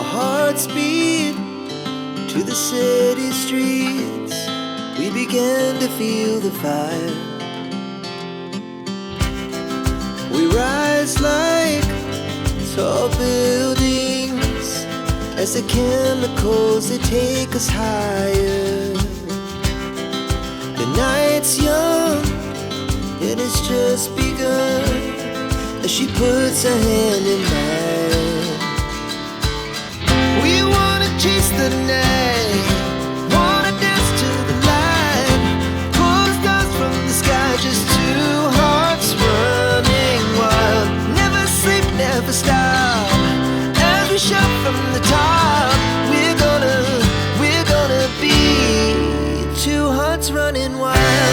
Our hearts beat to the city streets. We began to feel the fire. We rise like tall buildings as the chemicals, they take us higher. The night's young, it has just begun as she puts her hand in mine.